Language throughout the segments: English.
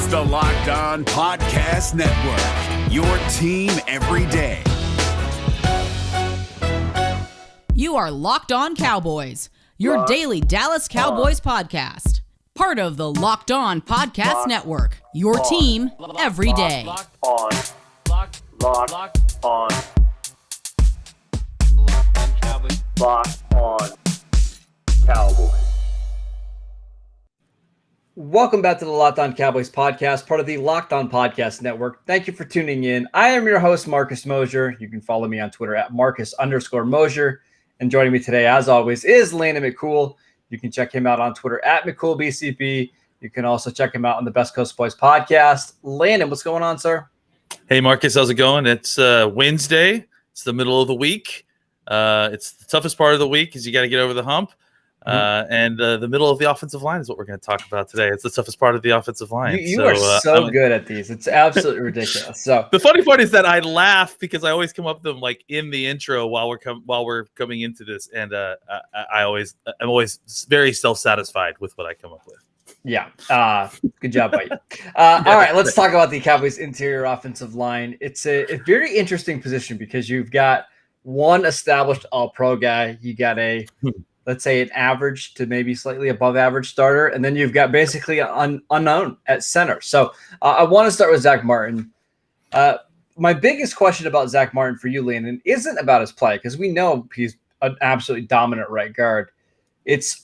the Locked On Podcast Network, your team every day. You are Locked On Cowboys, your daily Dallas Cowboys podcast. Part of the Locked On Podcast Network, your team every day. Locked on Cowboys. Locked on Cowboys. Welcome back to the Locked On Cowboys podcast, part of the Locked On Podcast Network. Thank you for tuning in. I am your host, Marcus Mosher. You can follow me on Twitter at Marcus_Mosher. And joining me today, as always, is Landon McCool. You can check him out on Twitter at McCoolBCP. You can also check him out on the Best Coast Boys podcast. Landon, what's going on, sir? Hey, Marcus, how's it going? It's Wednesday. It's the middle of the week. It's the toughest part of the week because you got to get over the hump. And the middle of the offensive line is what we're going to talk about today. It's the toughest part of the offensive line. You are so good at these. It's absolutely ridiculous. So the funny part is that I laugh because I always come up with them like in the intro while we're coming into this, and I'm always very self-satisfied with what I come up with. Yeah. Good job by you. All right, let's talk about the Cowboys' interior offensive line. It's a very interesting position because you've got one established all-pro guy. You got let's say an average to maybe slightly above average starter. And then you've got basically an unknown at center. So I want to start with Zach Martin. My biggest question about Zach Martin for you, Landon, isn't about his play, because we know he's an absolutely dominant right guard.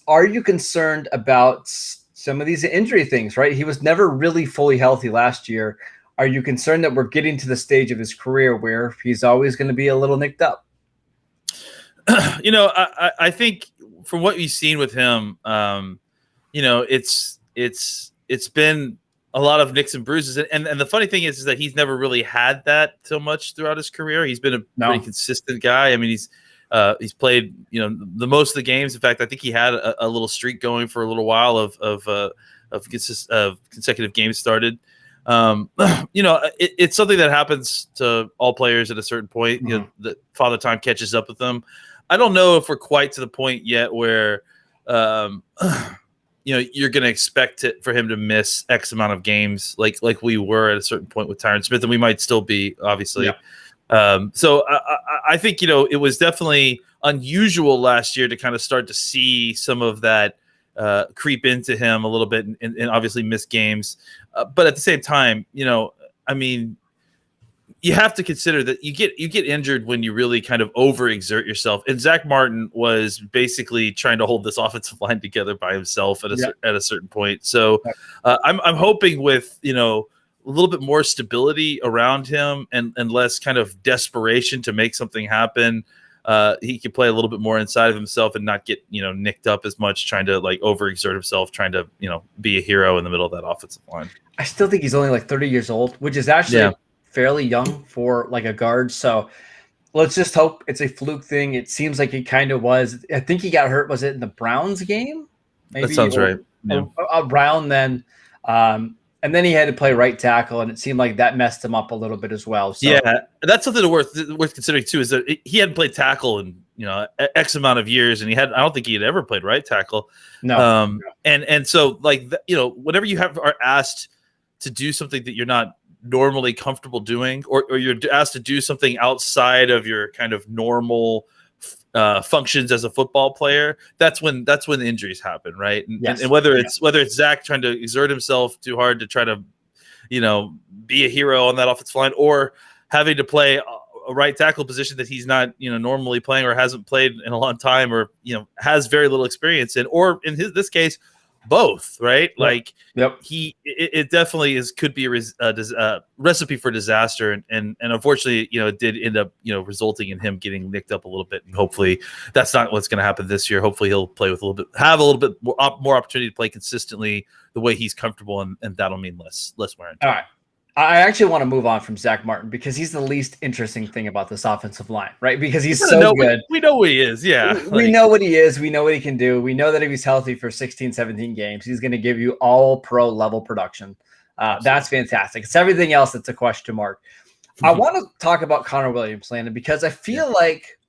Are you concerned about some of these injury things, right? He was never really fully healthy last year. Are you concerned that we're getting to the stage of his career where he's always going to be a little nicked up? I think from what we've seen with him, it's been a lot of nicks and bruises. And the funny thing is that he's never really had that so much throughout his career. He's been a pretty consistent guy. I mean, he's played, the most of the games. In fact, I think he had a little streak going for a little while of consecutive games started. It's something that happens to all players at a certain point. Mm-hmm. The father time catches up with them. I don't know if we're quite to the point yet where, you're going to expect for him to miss X amount of games like we were at a certain point with Tyron Smith, and we might still be, obviously. Yeah. So I think, it was definitely unusual last year to kind of start to see some of that creep into him a little bit and obviously miss games. But at the same time, you have to consider that you get injured when you really kind of overexert yourself. And Zach Martin was basically trying to hold this offensive line together by himself at a certain point. So I'm hoping with, a little bit more stability around him and less kind of desperation to make something happen. He can play a little bit more inside of himself and not get, nicked up as much, trying to like overexert himself, trying to, be a hero in the middle of that offensive line. I still think he's only like 30 years old, which is actually fairly young for like a guard. So let's just hope it's a fluke thing. It seems like it kind of was. I think he got hurt. Was it in the Browns game? Maybe, that sounds right. Yeah. Around then. And then he had to play right tackle, and it seemed like that messed him up a little bit as well. So. Yeah, that's something worth considering too. Is that he hadn't played tackle in X amount of years, and I don't think he had ever played right tackle. No. And so like whenever you are asked to do something that you're not normally comfortable doing, or you're asked to do something outside of your kind of normal functions as a football player, that's when the injuries happen, right? And whether it's Zach trying to exert himself too hard to try to be a hero on that offensive line, or having to play a right tackle position that he's not normally playing, or hasn't played in a long time, or has very little experience in, or in this case both, right? Like it definitely could be a recipe for disaster, and unfortunately, it did end up resulting in him getting nicked up a little bit. And hopefully, that's not what's going to happen this year. Hopefully, he'll play with have a little bit more opportunity to play consistently the way he's comfortable, and that'll mean less wear and tear. All right. I actually want to move on from Zach Martin because he's the least interesting thing about this offensive line, right? Because he's so good. We know who he is, yeah. We know what he is. We know what he can do. We know that if he's healthy for 16, 17 games, he's going to give you all pro level production. That's fantastic. It's everything else that's a question mark. I want to talk about Connor Williams, Landon, because I feel like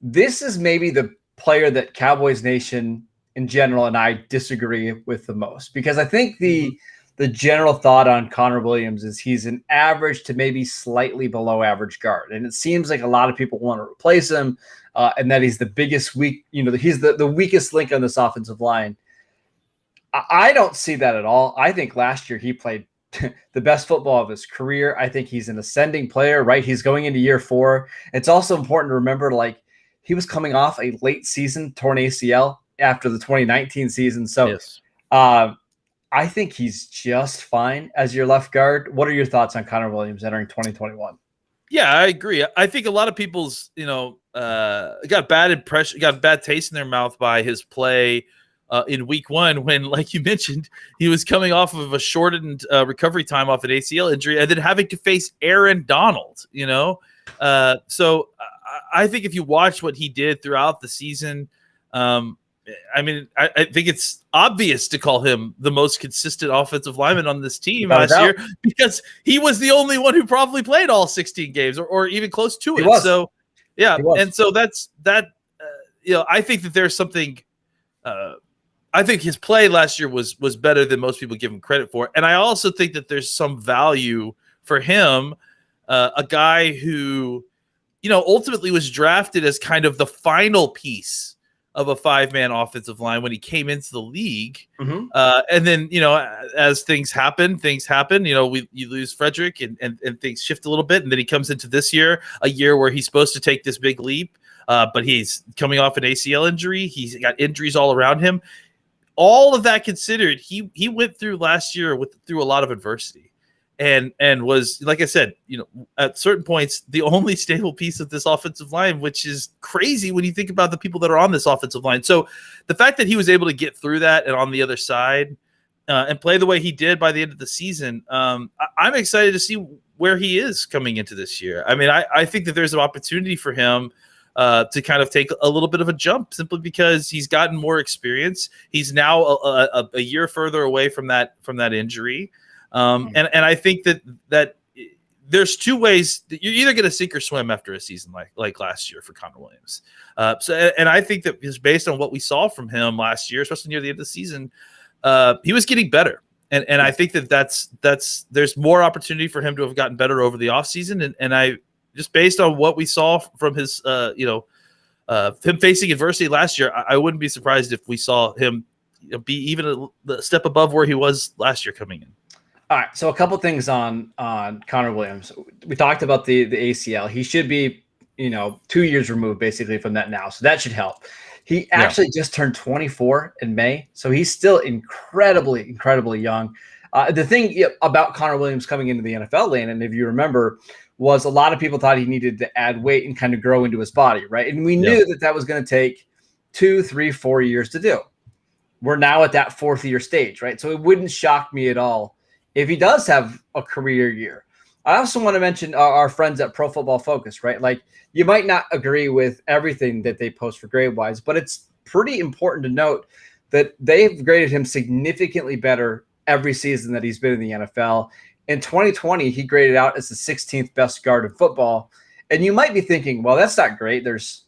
this is maybe the player that Cowboys Nation in general and I disagree with the most, because I think the the general thought on Connor Williams is he's an average to maybe slightly below average guard. And it seems like a lot of people want to replace him and that he's the biggest he's the weakest link on this offensive line. I don't see that at all. I think last year he played the best football of his career. I think he's an ascending player, right? He's going into year 4. It's also important to remember, like, he was coming off a late season torn ACL after the 2019 season. So Yes. I think he's just fine as your left guard. What are your thoughts on Connor Williams entering 2021? Yeah, I agree. I think a lot of people's, got bad impression, got bad taste in their mouth by his play in week 1, when, like you mentioned, he was coming off of a shortened recovery time off an ACL injury and then having to face Aaron Donald, So I think if you watch what he did throughout the season, I think it's obvious to call him the most consistent offensive lineman on this team last year, because he was the only one who probably played all 16 games or even close to it. So, yeah. And so that's that. I think that there's something. I think his play last year was better than most people give him credit for. And I also think that there's some value for him, a guy who, ultimately was drafted as kind of the final piece of a 5-man offensive line when he came into the league. Mm-hmm. And then, as things happen, you lose Frederick and things shift a little bit. And then he comes into this year, a year where he's supposed to take this big leap. But he's coming off an ACL injury. He's got injuries all around him. All of that considered, he went through last year through a lot of adversity, and was, like I said, at certain points, the only stable piece of this offensive line, which is crazy when you think about the people that are on this offensive line. So the fact that he was able to get through that and on the other side and play the way he did by the end of the season, I'm excited to see where he is coming into this year. I mean, I think that there's an opportunity for him to kind of take a little bit of a jump, simply because he's gotten more experience. He's now a year further away from that injury. And I think that there's two ways that you're either going to sink or swim after a season like last year for Connor Williams. And I think that just based on what we saw from him last year, especially near the end of the season, he was getting better. And I think that's there's more opportunity for him to have gotten better over the offseason. And I, just based on what we saw from his, him facing adversity last year, I wouldn't be surprised if we saw him be even a step above where he was last year coming in. All right, so a couple things on Connor Williams. We talked about the ACL. He should be, 2 years removed basically from that now, so that should help. He actually just turned 24 in May, so he's still incredibly, incredibly young. The thing about Connor Williams coming into the NFL, Landon, if you remember, was a lot of people thought he needed to add weight and kind of grow into his body, right? And we knew that was going to take 2, 3, 4 years to do. We're now at that 4th year stage, right? So it wouldn't shock me at all if he does have a career year. I also want to mention our friends at Pro Football Focus, right? Like, you might not agree with everything that they post for grade-wise, but it's pretty important to note that they've graded him significantly better every season that he's been in the NFL. In 2020, he graded out as the 16th best guard in football. And you might be thinking, well, that's not great. There's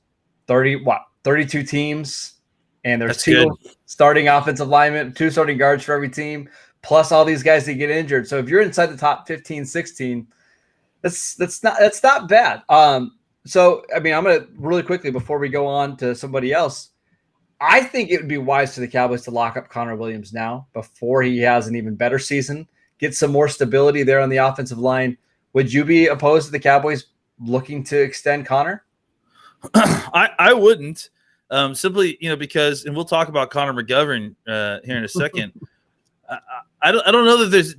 32 teams, and there's 2 starting offensive linemen, 2 starting guards for every team, plus all these guys that get injured. So if you're inside the top 15, 16, that's not bad. So, I mean, I'm going to really quickly, before we go on to somebody else, I think it would be wise for the Cowboys to lock up Connor Williams now before he has an even better season. Get some more stability there on the offensive line. Would you be opposed to the Cowboys looking to extend Connor? I wouldn't, simply, because, and we'll talk about Connor McGovern here in a second. I don't know that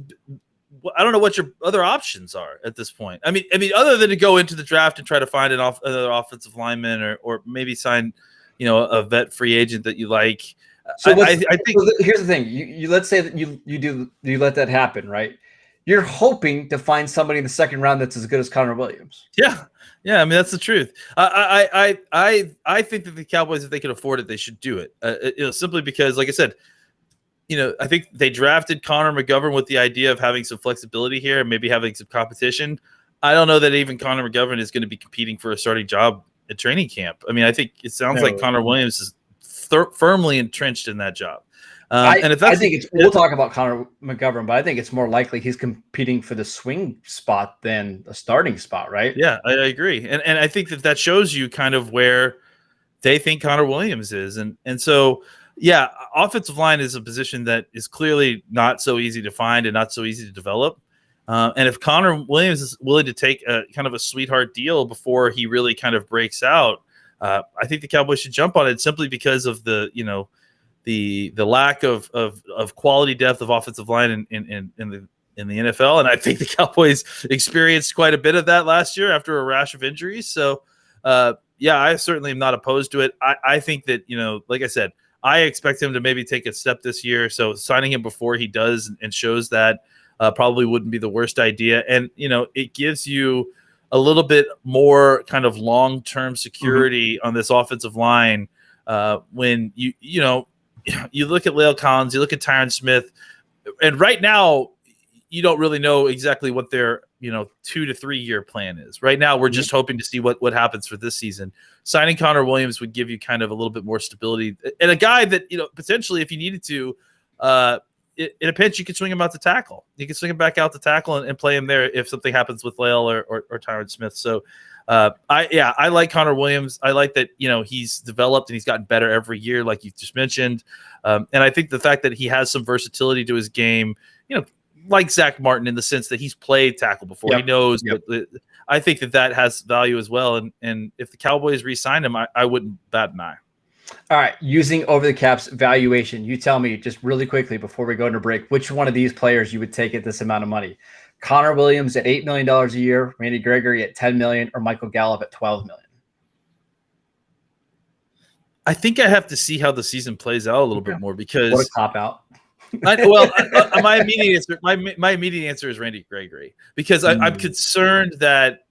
I don't know what your other options are at this point. I mean, other than to go into the draft and try to find another offensive lineman or maybe sign, a vet free agent that you like. So I think here's the thing. You let's say that you let that happen, right? You're hoping to find somebody in the second round that's as good as Connor Williams. Yeah. I mean, that's the truth. I think that the Cowboys, if they can afford it, they should do it. Simply because, like I said, I think they drafted Connor McGovern with the idea of having some flexibility here and maybe having some competition. I don't know that even Connor McGovern is going to be competing for a starting job at training camp. I mean, I think it sounds like Connor Williams is firmly entrenched in that job. And if that's, we'll talk about Connor McGovern, but I think it's more likely he's competing for the swing spot than a starting spot, right? Yeah, I agree. And I think that shows you kind of where they think Connor Williams is. And so, yeah, offensive line is a position that is clearly not so easy to find and not so easy to develop. And if Connor Williams is willing to take a kind of a sweetheart deal before he really kind of breaks out, I think the Cowboys should jump on it simply because of the lack of quality depth of offensive line in the NFL. And I think the Cowboys experienced quite a bit of that last year after a rash of injuries. So, yeah, I certainly am not opposed to it. I think that, like I said, I expect him to maybe take a step this year. So signing him before he does and shows that probably wouldn't be the worst idea. And, it gives you a little bit more kind of long-term security on this offensive line when you look at La'el Collins, you look at Tyron Smith, and right now you don't really know exactly what their 2 to 3 year plan is. Right now, we're just hoping to see what happens for this season. Signing Connor Williams would give you kind of a little bit more stability, and a guy that potentially, if you needed to, in a pinch, you could swing him out to tackle. You can swing him back out to tackle and play him there if something happens with La'el or Tyron Smith. So, I like Connor Williams. I like that he's developed and he's gotten better every year, like you just mentioned. And I think the fact that he has some versatility to his game, like Zach Martin, in the sense that he's played tackle before. He knows. But I think that has value as well. And if the Cowboys re-signed him, I wouldn't bat an eye. All right, using over the cap's valuation, you tell me just really quickly before we go into break, which one of these players you would take at this amount of money? Connor Williams at $8 million a year, Randy Gregory at $10 million, or Michael Gallup at $12 million? I think I have to see how the season plays out a little bit more, because what a cop out. My immediate answer is Randy Gregory, because I'm concerned that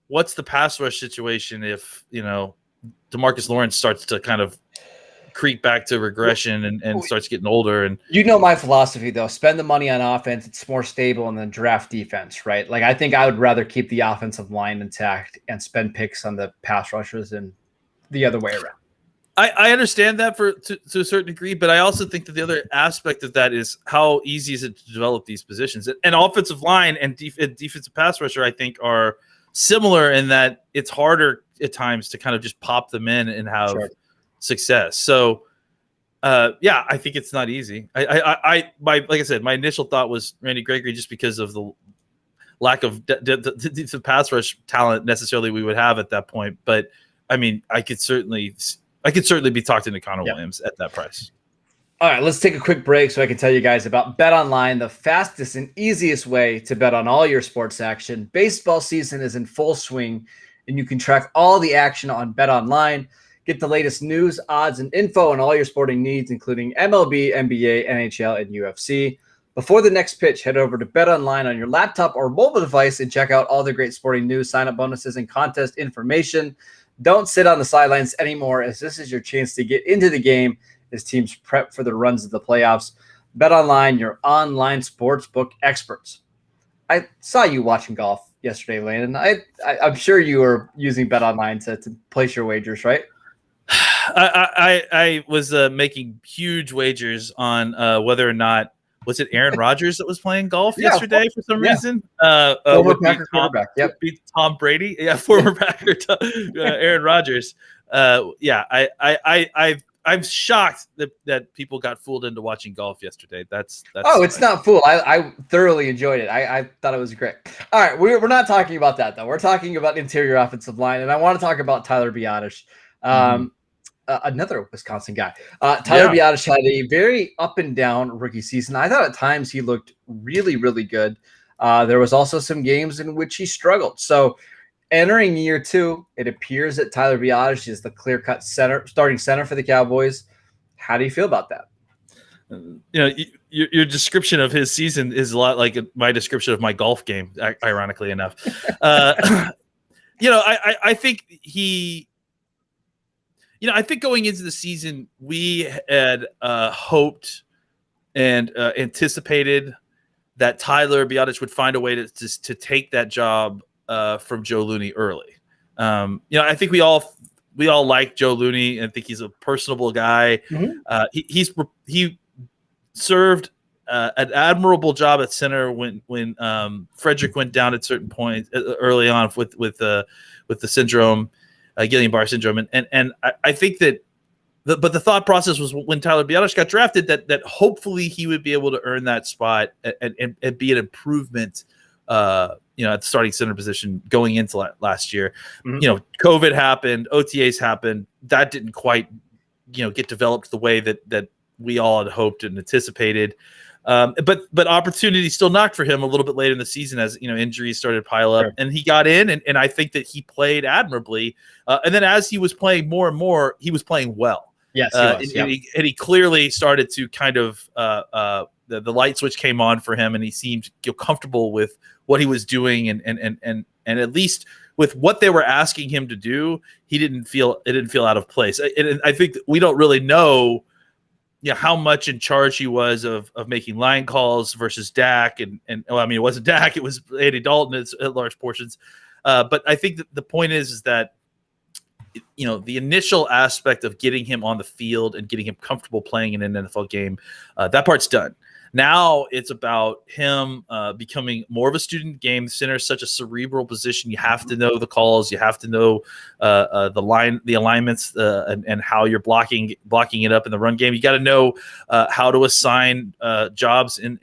what's the pass rush situation if DeMarcus Lawrence starts to kind of creep back to regression and starts getting older. And my philosophy, though, spend the money on offense, it's more stable, and then draft defense, right? Like, I think I would rather keep the offensive line intact and spend picks on the pass rushers than the other way around. I understand that to a certain degree, but I also think that the other aspect of that is how easy is it to develop these positions. And offensive line and defensive pass rusher, I think, are similar in that it's harder at times to kind of just pop them in and have success. So, I think it's not easy. Like I said, my initial thought was Randy Gregory, just because of the lack of defensive pass rush talent necessarily we would have at that point. But I mean, I could certainly be talking to Connor Williams at that price. All right, let's take a quick break so I can tell you guys about Bet Online, the fastest and easiest way to bet on all your sports action. Baseball season is in full swing, and you can track all the action on Bet Online. Get the latest news, odds, and info on all your sporting needs, including MLB, NBA, NHL, and UFC. Before the next pitch, head over to Bet Online on your laptop or mobile device and check out all the great sporting news, sign-up bonuses, and contest information. Don't sit on the sidelines anymore, as this is your chance to get into the game as teams prep for the runs of the playoffs. Bet Online, your online sportsbook experts. I saw you watching golf yesterday, Landon. I'm sure you were using Bet Online to place your wagers, right? I was making huge wagers on whether or not, was it Aaron Rodgers that was playing golf yesterday for some reason? Former Packer quarterback. Beat Tom Brady. Yeah, former Packer Aaron Rodgers. I'm shocked that people got fooled into watching golf yesterday. That's it's not fool. I thoroughly enjoyed it. I thought it was great. All right, we're not talking about that, though. We're talking about interior offensive line, and I want to talk about Tyler Biadasz. Another Wisconsin guy. Tyler Biadasz had a very up and down rookie season. I thought at times he looked really, really good. There was also some games in which he struggled. So entering year 2, it appears that Tyler Biadasz is the clear-cut starting center for the Cowboys. How do you feel about that? Your description of his season is a lot like my description of my golf game, ironically enough. I think I think going into the season, we had hoped and anticipated that Tyler Biadasz would find a way to take that job from Joe Looney early. I think we all like Joe Looney and think he's a personable guy. Mm-hmm. He served an admirable job at center when Frederick went down at certain points early on with the syndrome, Guillain-Barré syndrome, and I think that. But the thought process was when Tyler Biadasz got drafted that hopefully he would be able to earn that spot and be an improvement, at the starting center position going into last year. Mm-hmm. COVID happened, OTAs happened. That didn't quite, get developed the way that we all had hoped and anticipated. But opportunity still knocked for him a little bit later in the season as injuries started to pile up, and he got in, and I think that he played admirably. And then as he was playing more and more, he was playing well. Yes, he was, and he clearly started to kind of the light switch came on for him, and he seemed comfortable with what he was doing, and at least with what they were asking him to do, it didn't feel out of place. And I think we don't really know, how much in charge he was of making line calls versus Dak, and it wasn't Dak, it was Andy Dalton at large portions. But I think that the point is that. The initial aspect of getting him on the field and getting him comfortable playing in an NFL game, that part's done. Now it's about him becoming more of a student game. Center is such a cerebral position. You have to know the calls. You have to know the alignments, and how you're blocking it up in the run game. You got to know how to assign jobs in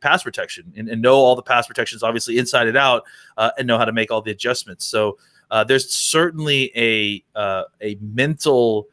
pass protection and know all the pass protections, obviously inside and out, and know how to make all the adjustments. So. There's certainly a mental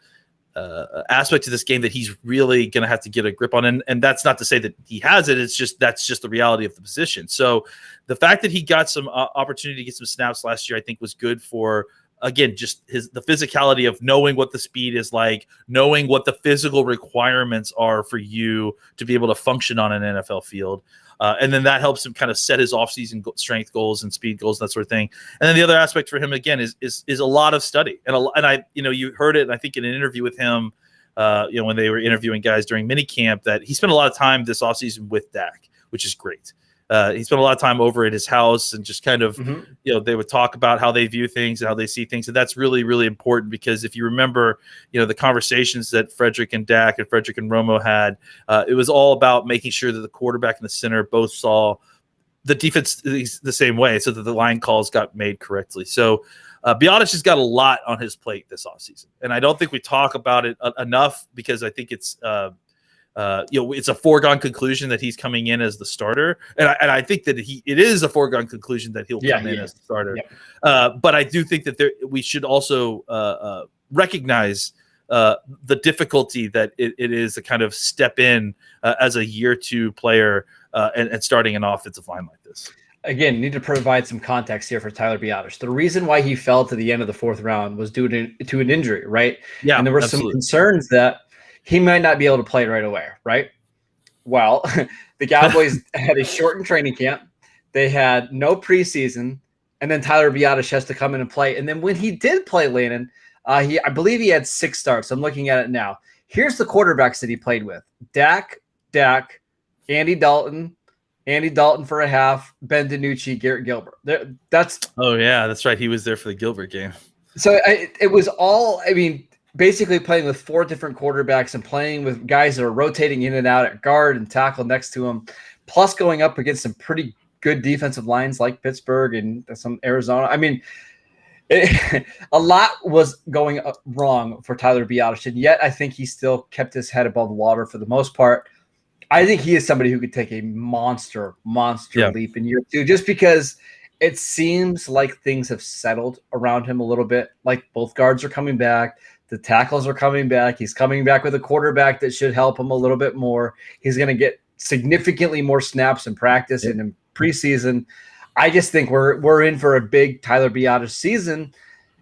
aspect to this game that he's really going to have to get a grip on, and that's not to say that he has it. That's just the reality of the position. So the fact that he got some opportunity to get some snaps last year, I think, was good for. Again, just the physicality of knowing what the speed is like, knowing what the physical requirements are for you to be able to function on an NFL field. And then that helps him kind of set his offseason strength goals and speed goals, that sort of thing. And then the other aspect for him, again, is a lot of study. And I, you heard it, I think, in an interview with him, when they were interviewing guys during minicamp, that he spent a lot of time this offseason with Dak, which is great. He spent a lot of time over at his house and just kind of, they would talk about how they view things and how they see things. And that's really, really important because if you remember, the conversations that Frederick and Dak and Frederick and Romo had, it was all about making sure that the quarterback and the center both saw the defense the same way so that the line calls got made correctly. So Biadasz has got a lot on his plate this offseason. And I don't think we talk about it enough because I think it's it's a foregone conclusion that he's coming in as the starter, and I think that it is a foregone conclusion that he'll come in as the starter. Yep. But I do think that we should also recognize the difficulty that it is to kind of step in as a year two player and starting an offensive line like this. Again, you need to provide some context here for Tyler Biadasz. The reason why he fell to the end of the fourth round was due to an injury, right? Yeah, and there were some concerns that he might not be able to play right away, right? Well, the Cowboys had a shortened training camp. They had no preseason, and then Tyler Biadasz has to come in and play. And then when he did play, Landon, I believe he had 6 starts. I'm looking at it now. Here's the quarterbacks that he played with. Dak, Andy Dalton for a half, Ben DiNucci, Garrett Gilbert. That's right. He was there for the Gilbert game. So it was all, basically playing with 4 different quarterbacks and playing with guys that are rotating in and out at guard and tackle next to him, plus going up against some pretty good defensive lines like Pittsburgh and some Arizona. A lot was going wrong for Tyler Biadasz, and yet I think he still kept his head above water for the most part. I think he is somebody who could take a monster leap in year 2, just because it seems like things have settled around him a little bit. Like both guards are coming back. The tackles are coming back. He's coming back with a quarterback that should help him a little bit more. He's going to get significantly more snaps in practice and in preseason. I just think we're in for a big Tyler Biadasz season.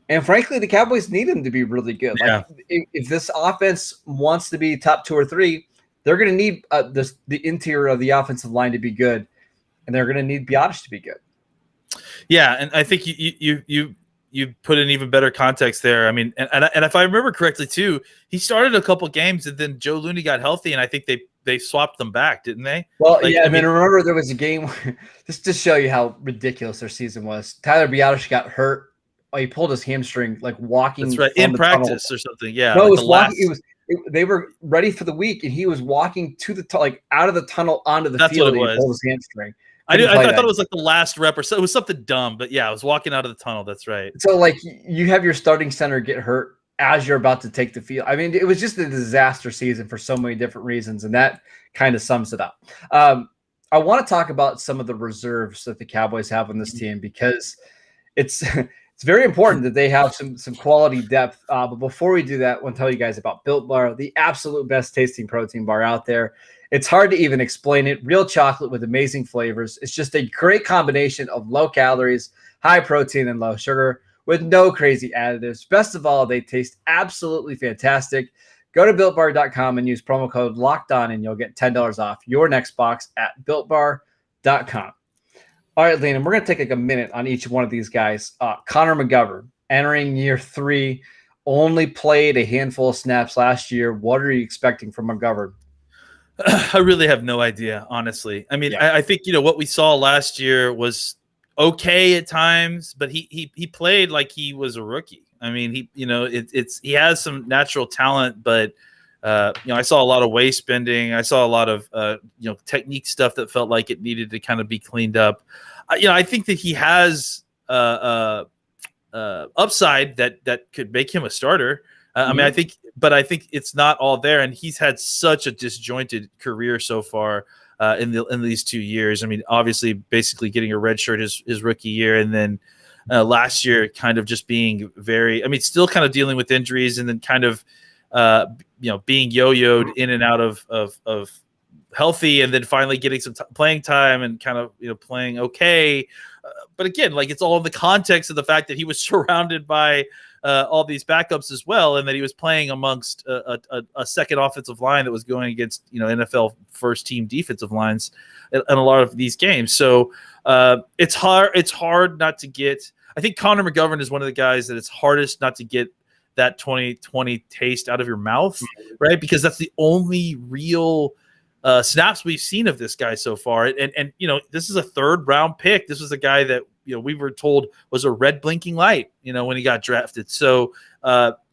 And frankly, the Cowboys need him to be really good. Yeah. Like if this offense wants to be top 2 or 3, they're going to need the interior of the offensive line to be good, and they're going to need Biadasz to be good. Yeah, and I think you put in even better context there. And if I remember correctly too, he started a couple games and then Joe Looney got healthy, and I think they swapped them back, didn't they? Well, remember there was a game just to show you how ridiculous their season was. Tyler Biadasz got hurt. He pulled his hamstring like walking. That's right, in practice or something. Yeah, no, it was walking. they were ready for the week, and he was walking to the like out of the tunnel onto the That's field. what it And he was. pulled his hamstring. I Couldn't play thought that it was like the last rep or so. It was something dumb, but yeah, I was walking out of the tunnel. That's right. So like you have your starting center get hurt as you're about to take the field. I mean, it was just a disaster season for so many different reasons, and that kind of sums it up. I want to talk about some of the reserves that the Cowboys have on this team because it's it's very important that they have some quality depth. But before we do that, I want to tell you guys about Built Bar, the absolute best tasting protein bar out there. It's hard to even explain it. Real chocolate with amazing flavors. It's just a great combination of low calories, high protein, and low sugar with no crazy additives. Best of all, they taste absolutely fantastic. Go to BuiltBar.com and use promo code LOCKEDON and you'll get $10 off your next box at BuiltBar.com. All right, Landon, we're going to take like a minute on each one of these guys. Connor McGovern, entering year 3, only played a handful of snaps last year. What are you expecting from McGovern? I really have no idea, honestly. I mean, I think, what we saw last year was okay at times, but he played like he was a rookie. I mean, he has some natural talent, but I saw a lot of waist bending. I saw a lot of technique stuff that felt like it needed to kind of be cleaned up. I think that he has upside that could make him a starter. I mean, I think it's not all there, and he's had such a disjointed career so far in these 2 years. I mean, obviously, basically getting a red shirt his rookie year, and then last year kind of just being still kind of dealing with injuries, and then kind of being yo-yoed in and out of healthy, and then finally getting some playing time and kind of playing okay. But again, like it's all in the context of the fact that he was surrounded by all these backups as well, and that he was playing amongst a second offensive line that was going against NFL first team defensive lines in a lot of these games. So it's hard not to get. I think Connor McGovern is one of the guys that it's hardest not to get that 2020 taste out of your mouth, right? Because that's the only real snaps we've seen of this guy so far. And this is a 3rd round pick. This was a guy that we were told was a red blinking light, when he got drafted. So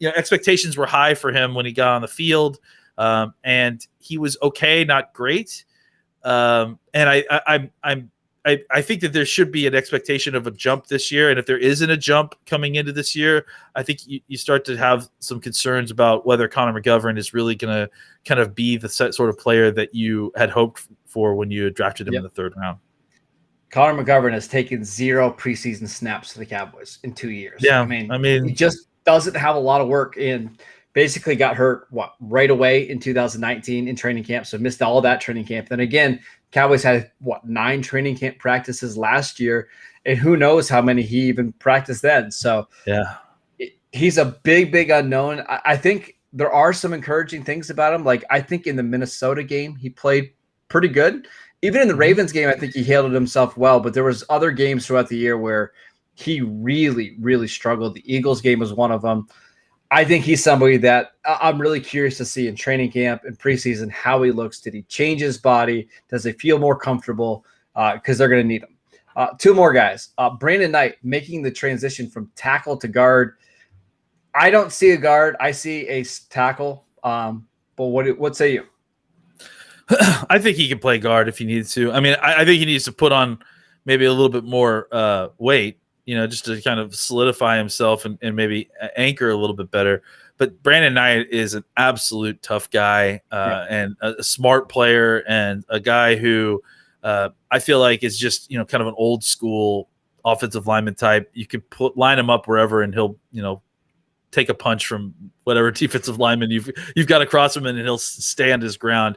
expectations were high for him when he got on the field, and he was okay, not great. And I think that there should be an expectation of a jump this year. And if there isn't a jump coming into this year, I think you start to have some concerns about whether Connor McGovern is really going to kind of be the sort of player that you had hoped for when you drafted him in the 3rd round. Connor McGovern has taken 0 preseason snaps for the Cowboys in 2 years. Yeah, I mean, he just doesn't have a lot of work in. Basically got hurt right away in 2019 in training camp, so missed all of that training camp. Then again, Cowboys had 9 training camp practices last year, and who knows how many he even practiced then. So yeah, he's a big unknown. I think there are some encouraging things about him. Like I think in the Minnesota game, he played pretty good. Even in the Ravens game, I think he handled himself well, but there was other games throughout the year where he really struggled. The Eagles game was one of them. I think he's somebody that I'm really curious to see in training camp and preseason how he looks. Did he change his body? Does he feel more comfortable? Because they're going to need him. 2 more guys. Brandon Knight making the transition from tackle to guard. I don't see a guard. I see a tackle. But what say you? I think he can play guard if he needs to. I mean, I think he needs to put on maybe a little bit more weight, just to kind of solidify himself and maybe anchor a little bit better. But Brandon Knight is an absolute tough guy and a smart player, and a guy who I feel like is just, kind of an old school offensive lineman type. You can line him up wherever and he'll, take a punch from whatever defensive lineman you've got across him, and he'll stand his ground.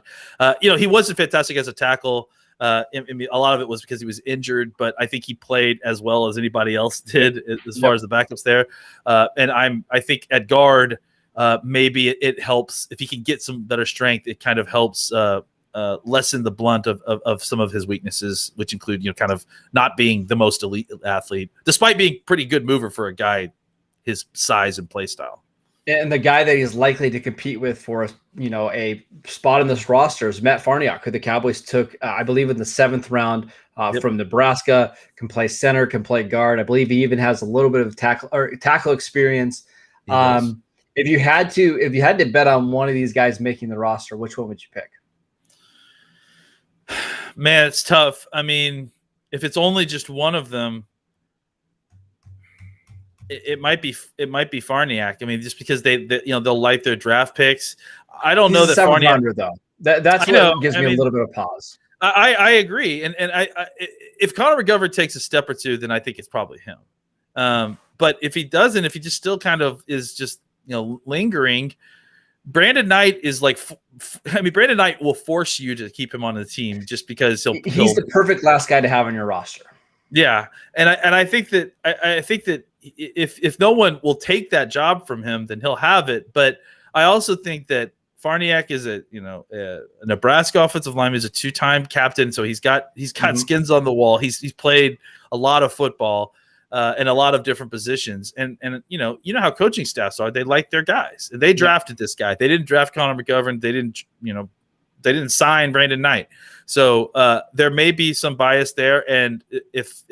He wasn't fantastic as a tackle. A lot of it was because he was injured, but I think he played as well as anybody else did as far as the backups there. And I think at guard, maybe it helps if he can get some better strength. It kind of helps lessen the blunt of some of his weaknesses, which include kind of not being the most elite athlete, despite being pretty good mover for a guy his size and play style. And the guy that he's likely to compete with for, a spot in this roster is Matt Farniok, who the Cowboys took, I believe, in the 7th round from Nebraska. Can play center, can play guard. I believe he even has a little bit of tackle experience. If you had to bet on one of these guys making the roster, which one would you pick? Man, it's tough. I mean, if it's only just one of them, it might be Farniak. I mean, just because they'll like their draft picks. I don't know that Farniak though. That's what gives me a little bit of pause. I agree, and I if Connor McGovern takes a step or two, then I think it's probably him. But if he doesn't, if he just still kind of is just lingering, Brandon Knight is like, Brandon Knight will force you to keep him on the team just because he's the perfect last guy to have on your roster. Yeah, and I think that if no one will take that job from him, then he'll have it. But I also think that Farniak is a Nebraska offensive lineman. He's a 2-time captain, so he's got skins on the wall. He's played a lot of football in a lot of different positions, and you know how coaching staffs are. They like their guys. They drafted this guy. They didn't draft Connor McGovern. They didn't sign Brandon Knight. So there may be some bias there, and if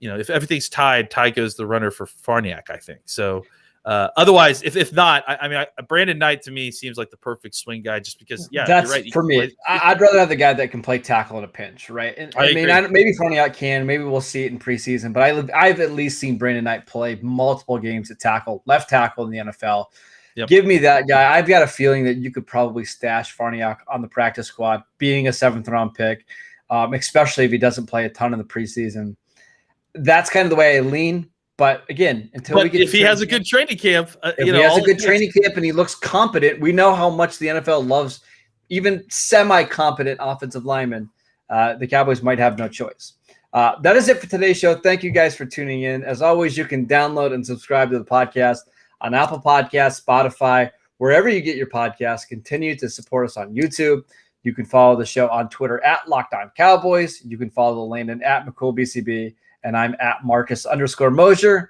everything's tied goes the runner for Farniak, I think. So otherwise, if not, Brandon Knight to me seems like the perfect swing guy, just because that's you're right. For me. I'd rather have the guy that can play tackle in a pinch, right? And maybe Farniak can. Maybe we'll see it in preseason, but I've at least seen Brandon Knight play multiple games at tackle, left tackle in the NFL. Yep. Give me that guy. I've got a feeling that you could probably stash Farniak on the practice squad, being a 7th-round pick, especially if he doesn't play a ton in the preseason. That's kind of the way I lean. But again, if he has a good training camp, if he has a good training camp and he looks competent, we know how much the NFL loves even semi-competent offensive linemen. The Cowboys might have no choice. That is it for today's show. Thank you guys for tuning in. As always, you can download and subscribe to the podcast on Apple Podcasts, Spotify, wherever you get your podcasts. Continue to support us on YouTube. You can follow the show on Twitter at Locked On Cowboys. You can follow Landon at McCool BCB, and I'm at Marcus _Mosher.